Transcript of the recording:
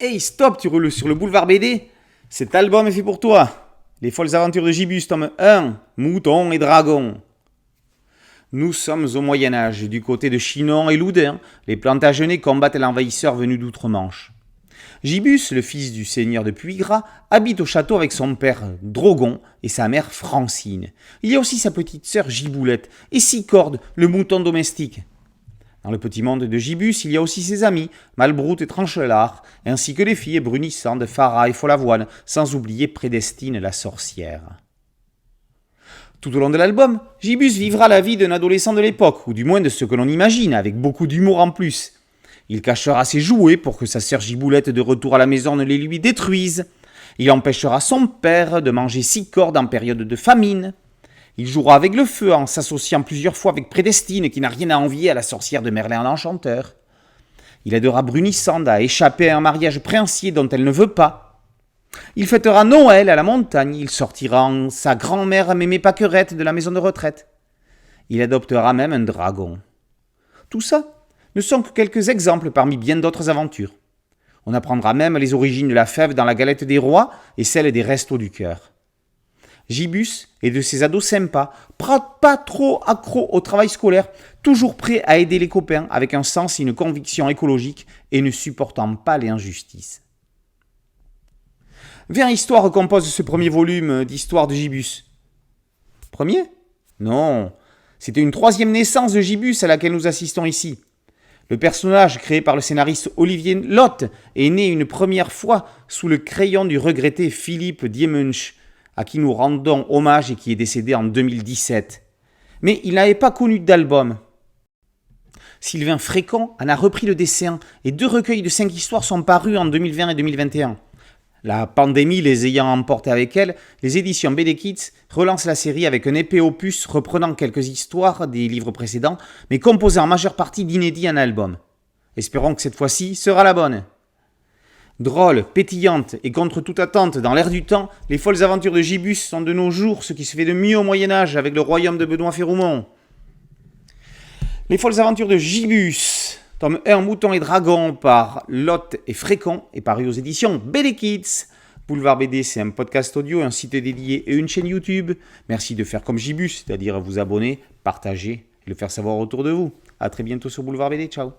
Hey, stop, tu roules sur le boulevard BD. Cet album est fait pour toi. Les folles aventures de Gibus, tome 1, Moutons et Dragons. Nous sommes au Moyen-Âge, du côté de Chinon et Loudun. Les Plantagenets combattent l'envahisseur venu d'outre-Manche. Gibus, le fils du seigneur de Puygras, habite au château avec son père Drogon et sa mère Francine. Il y a aussi sa petite sœur Giboulette et Sicorde, le mouton domestique. Dans le petit monde de Gibus, il y a aussi ses amis, Malbroute et Tranchelard, ainsi que les filles Brunissande, Farah et Folavoine, sans oublier Prédestine la sorcière. Tout au long de l'album, Gibus vivra la vie d'un adolescent de l'époque, ou du moins de ce que l'on imagine, avec beaucoup d'humour en plus. Il cachera ses jouets pour que sa sœur Giboulette de retour à la maison ne les lui détruise. Il empêchera son père de manger Sicorde en période de famine. Il jouera avec le feu en s'associant plusieurs fois avec Prédestine qui n'a rien à envier à la sorcière de Merlin l'Enchanteur. Il aidera Brunissande à échapper à un mariage princier dont elle ne veut pas. Il fêtera Noël à la montagne. Il sortira sa grand-mère Mémé Paquerette de la maison de retraite. Il adoptera même un dragon. Tout ça ne sont que quelques exemples parmi bien d'autres aventures. On apprendra même les origines de la fève dans la galette des rois et celle des restos du cœur. Gibus est de ces ados sympas, pas trop accro au travail scolaire, toujours prêt à aider les copains avec un sens et une conviction écologique et ne supportant pas les injustices. Vers Histoire compose ce premier volume d'Histoire de Gibus. Premier ? Non, c'était une troisième naissance de Gibus à laquelle nous assistons ici. Le personnage créé par le scénariste Olivier Lotte est né une première fois sous le crayon du regretté Philippe Diemunch, à qui nous rendons hommage et qui est décédé en 2017. Mais il n'avait pas connu d'album. Sylvain Frécon en a repris le dessin et 2 recueils de 5 histoires sont parus en 2020 et 2021. La pandémie les ayant emportés avec elle, les éditions BD Kids relancent la série avec un épais opus reprenant quelques histoires des livres précédents, mais composé en majeure partie d'inédits en album. Espérons que cette fois-ci sera la bonne. Drôle, pétillante et contre toute attente dans l'air du temps, les folles aventures de Gibus sont de nos jours ce qui se fait de mieux au Moyen-Âge avec le royaume de Benoît Féroumont. Les folles aventures de Gibus, tome 1, Moutons et Dragons par Lotte et Frécon est paru aux éditions BD Kids. Boulevard BD, c'est un podcast audio, un site dédié et une chaîne YouTube. Merci de faire comme Gibus, c'est-à-dire vous abonner, partager et le faire savoir autour de vous. A très bientôt sur Boulevard BD, ciao.